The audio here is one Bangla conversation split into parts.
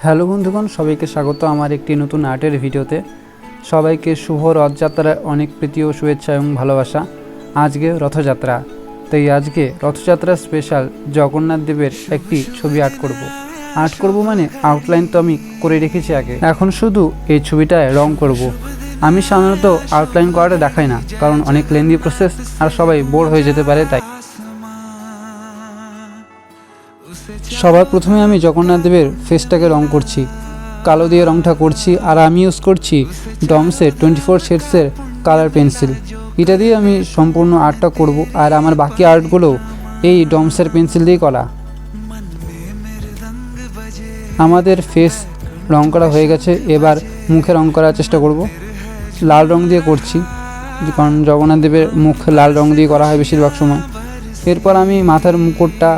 হ্যালো বন্ধুগণ, সবাইকে স্বাগত আমার একটি নতুন আর্টের ভিডিওতে। সবাইকে শুভ রথযাত্রার অনেক প্রীতি ও শুভেচ্ছা এবং ভালোবাসা। আজকে রথযাত্রা, তাই আজকে রথযাত্রা স্পেশাল জগন্নাথ দেবের একটি ছবি আর্ট করব মানে আউটলাইন তো আমি করে রেখেছি আগে, এখন শুধু এই ছবিটায় রং করব। আমি সাধারণত আউটলাইন করাটা দেখাই না, কারণ অনেক লেন্দি প্রসেস আর সবাই বোর হয়ে যেতে পারে। তাই সবার প্রথমে আমি জগন্নাথ দেবের ফেসটাকে রং করছি, কালো দিয়ে রংটা করছি। আর আমি ইউজ করছি ডমসের 24 শেডসের কালার পেন্সিল। এটা দিয়ে আমি সম্পূর্ণ আর্টটা করব। আর আমার বাকি আর্টগুলো এই ডমসের পেন্সিল দিয়ে করা। আমাদের ফেস রং করা হয়ে গেছে, এবার মুখে রং করার চেষ্টা করব। লাল রং দিয়ে করছি, কারণ জগন্নাথ দেবের মুখ লাল রং দিয়ে করা হয় বেশিরভাগ সময়। এরপর আমি মাথার মুকুটটা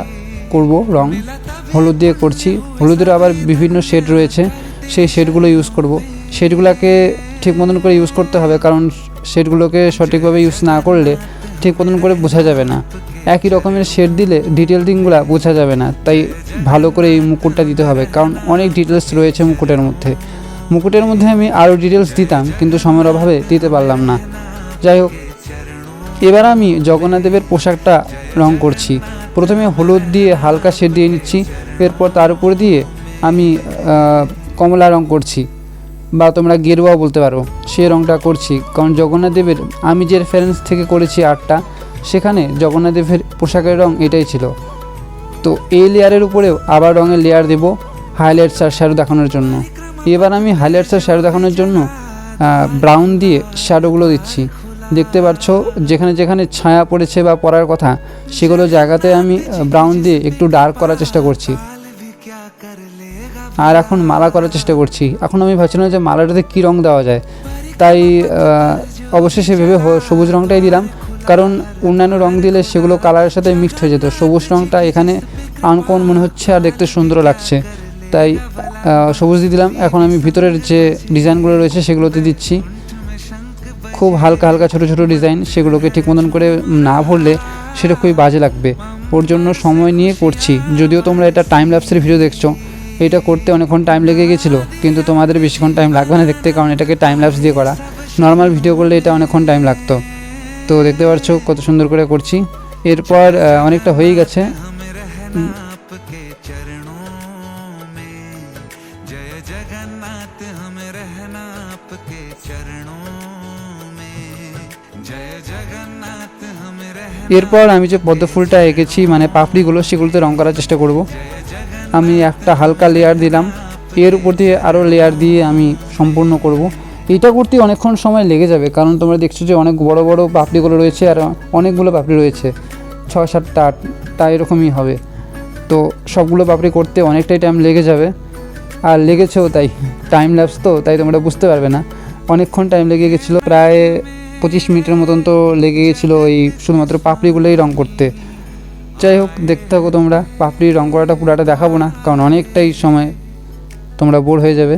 করব রং হলুদ দিয়ে করছি। হলুদের আবার বিভিন্ন শেড রয়েছে, সেই শেডগুলো ইউজ করব। শেডগুলোকে ঠিক মতন করে ইউজ করতে হবে, কারণ শেডগুলোকে সঠিকভাবে ইউজ না করলে ঠিক মতন করে বোঝা যাবে না। একই রকমের শেড দিলে ডিটেলসিংগুলো বোঝা যাবে না। তাই ভালো করে এই মুকুটটা দিতে হবে, কারণ অনেক ডিটেলস রয়েছে মুকুটের মধ্যে আমি আরও ডিটেলস দিতাম, কিন্তু সময়ের অভাবে দিতে পারলাম না। যাই হোক, এবার আমি জগন্নাথ দেবের পোশাকটা রং করছি। প্রথমে হলুদ দিয়ে হালকা শেড দিয়ে নিচ্ছি, এরপর তার উপর দিয়ে আমি কমলা রং করছি, বা তোমরা গেরুয়াও বলতে পারো, সেই রংটা করছি। কারণ জগন্নাথ দেবের আমি যে রেফারেন্স থেকে করেছি আর্টটা, সেখানে জগন্নাথ দেবের পোশাকের রং এটাই ছিল। তো এই লেয়ারের উপরেও আবার রঙের লেয়ার দেব হাইলাইটস আর শ্যাডো দেখানোর জন্য। এবার আমি হাইলাইটস আর শ্যাডো দেখানোর জন্য ব্রাউন দিয়ে শ্যাডোগুলো দিচ্ছি। দেখতে পাচ্ছ যেখানে যেখানে ছায়া পড়েছে বা পড়ার কথা, সেগুলো জায়গাতে আমি ব্রাউন দিয়ে একটু ডার্ক করার চেষ্টা করছি। আর এখন মালা করার চেষ্টা করছি। এখন আমি ভাবছিলাম যে মালাটাতে কী রং দেওয়া যায়, তাই অবশ্যই সেভাবে সবুজ রংটাই দিলাম, কারণ অন্যান্য রং দিলে সেগুলো কালারের সাথে মিক্সড হয়ে যেত। সবুজ রংটা এখানে আনকমন মনে হচ্ছে আর দেখতে সুন্দর লাগছে, তাই সবুজ দিয়ে দিলাম। এখন আমি ভিতরের যে ডিজাইনগুলো রয়েছে সেগুলোতে দিচ্ছি, খুব হালকা হালকা ছোটো ছোটো ডিজাইন। সেগুলোকে ঠিক মতন করে না ভরলে সেটা খুবই বাজে লাগবে। ওর জন্য সময় নিয়ে করছি। যদিও তোমরা এটা টাইম ল্যাপসের ভিডিও দেখছো, এটা করতে অনেকক্ষণ টাইম লেগে গেছিলো, কিন্তু তোমাদের বেশিক্ষণ টাইম লাগবে না দেখতে, কারণ এটাকে টাইম ল্যাপস দিয়ে করা। নর্মাল ভিডিও করলে এটা অনেকক্ষণ টাইম লাগতো। তো দেখতে পাচ্ছ কত সুন্দর করে করছি। এরপর অনেকটা হয়েই গেছে। এরপর আমি যে পদ্ম ফুলটা এঁকেছি, মানে পাপড়িগুলো, সেগুলোতে রং করার চেষ্টা করব। আমি একটা হালকা লেয়ার দিলাম, এর উপর দিয়ে আরও লেয়ার দিয়ে আমি সম্পূর্ণ করব। এটা করতে অনেকক্ষণ সময় লেগে যাবে, কারণ তোমরা দেখছো যে অনেক বড় বড় পাপড়িগুলো রয়েছে, আর অনেকগুলো পাপড়ি রয়েছে, 6-7টা 8টা এরকমই হবে। তো সবগুলো পাপড়ি করতে অনেকটাই টাইম লেগে যাবে, আর লেগেছেও। তাই টাইম ল্যাপস তো, তাই তোমরা বুঝতে পারবে না। অনেকক্ষণ টাইম লেগে গেছিলো, প্রায় 25 মিনিটের মতন তো লেগে গেছিলো এই শুধুমাত্র পাপড়িগুলোই রং করতে। যাই হোক, দেখতে থাকো তোমরা। পাপড়ির রং করাটা পুরাটা দেখাবো না, কারণ অনেকটাই সময় তোমরা বোর হয়ে যাবে।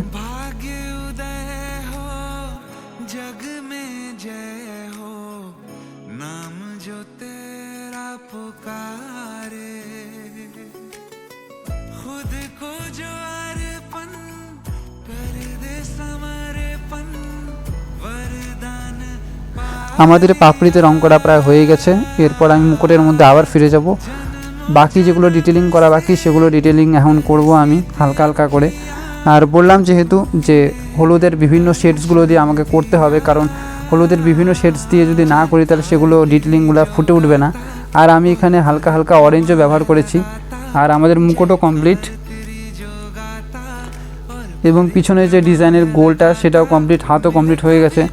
আমাদের পাপড়িতে রং করা প্রায় হয়ে গেছে। এরপর আমি মুকুটের মধ্যে আবার ফিরে যাব। বাকি যেগুলো ডিটেলিং করা বাকি, সেগুলো ডিটেলিং এখন করব আমি হালকা হালকা করে। আর বললাম যেহেতু যে হলুদের বিভিন্ন শেডসগুলো দিয়ে আমাকে করতে হবে, কারণ হলুদের বিভিন্ন শেডস দিয়ে যদি না করি তাহলে সেগুলো ডিটেলিংগুলো ফুটে উঠবে না। আর আমি এখানে হালকা হালকা অরেঞ্জও ব্যবহার করেছি। আর আমাদের মুকুটও কমপ্লিট, এবং পিছনে যে ডিজাইনের গোলটা সেটাও কমপ্লিট, হাতও কমপ্লিট হয়ে গেছে।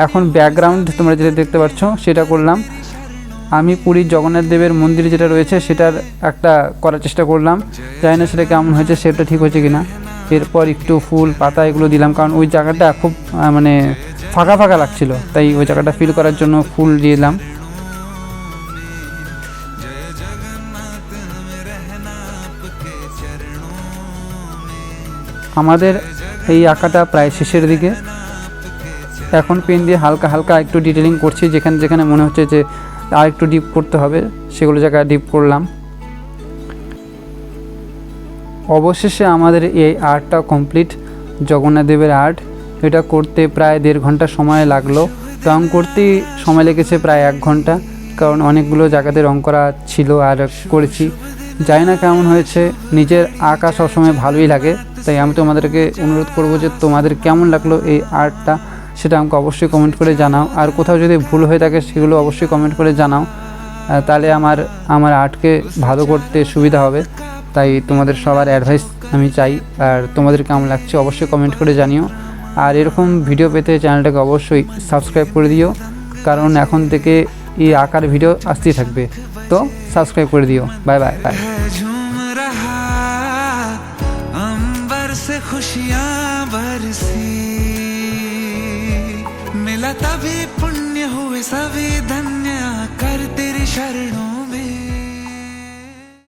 এখন ব্যাকগ্রাউন্ড তোমরা যেটা দেখতে পাচ্ছ সেটা করলাম। আমি পুরীর জগন্নাথ দেবের মন্দির যেটা রয়েছে সেটার একটা করার চেষ্টা করলাম, জানি না সেটা কেমন হয়েছে, সেটা ঠিক হয়েছে কিনা। এরপর একটু ফুল পাতা এগুলো দিলাম, কারণ ওই জায়গাটা খুব মানে ফাঁকা ফাঁকা লাগছিল, তাই ওই জায়গাটা ফিল করার জন্য ফুল দিলাম। আমাদের এই আঁকাটা প্রায় শেষের দিকে। এখন পেন দিয়ে হালকা হালকা একটু ডিটেলিং করছি, যেখানে যেখানে মনে হচ্ছে যে আর একটু ডিপ করতে হবে সেগুলো জায়গায় ডিপ করলাম। অবশেষে আমাদের এই আর্টটা কমপ্লিট, জগন্নাথ দেবের আর্ট। এটা করতে প্রায় 1.5 ঘন্টা সময় লাগলো। রং করতেই সময় লেগেছে প্রায় 1 ঘন্টা, কারণ অনেকগুলো জায়গাতে রং করা ছিল আর করেছি। জানি না কেমন হয়েছে, নিজের আঁকা সবসময় ভালোই লাগে, তাই আমি তোমাদেরকে অনুরোধ করব যে তোমাদের কেমন লাগলো এই আর্টটা সেটা আমাকে অবশ্যই কমেন্ট করে জানাও। আর কোথাও যদি ভুল হয়ে থাকে সেগুলো অবশ্যই কমেন্ট করে জানাও, তাহলে আমার আর্টকে ভালো করতে সুবিধা হবে। তাই তোমাদের সবার অ্যাডভাইস আমি চাই। আর তোমাদের কেমন লাগছে অবশ্যই কমেন্ট করে জানিও। আর এরকম ভিডিও পেতে চ্যানেলটাকে অবশ্যই সাবস্ক্রাইব করে দিও, কারণ এখন থেকে এই আঁকার ভিডিও আসতেই থাকবে। তো সাবস্ক্রাইব করে দিও। Bye bye bye. झूम रहा अंबर से खुशियां बरसी, मिला तभी पुण्य हुए सभी धन्य, कर तेरी शरणों